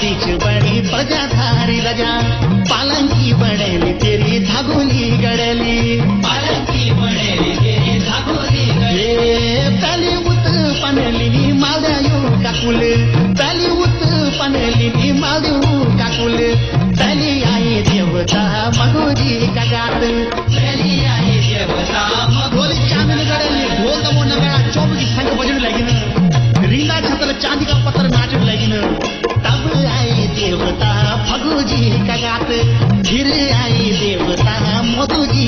बीच बड़ी बजा थारी रजा पालंकी बड़ेली तेरी धागोली गड़ेली पालंकी बड़ेली तेरी धागोली गड़ेली पहली उत पनेली मालदेव काकुल पहली उत पनेली मालदेव काकुल पहली आई देवता मगोजी का गात पहली आई देवता मगोली चांदनी गड़ेली ढोल दमो नगा चौबकी संग बजने लगी न रीला छतल चांदी का पत्थर नाचने लगी न तब आई देवता फगुजी का गात फिर आई देवता मधुजी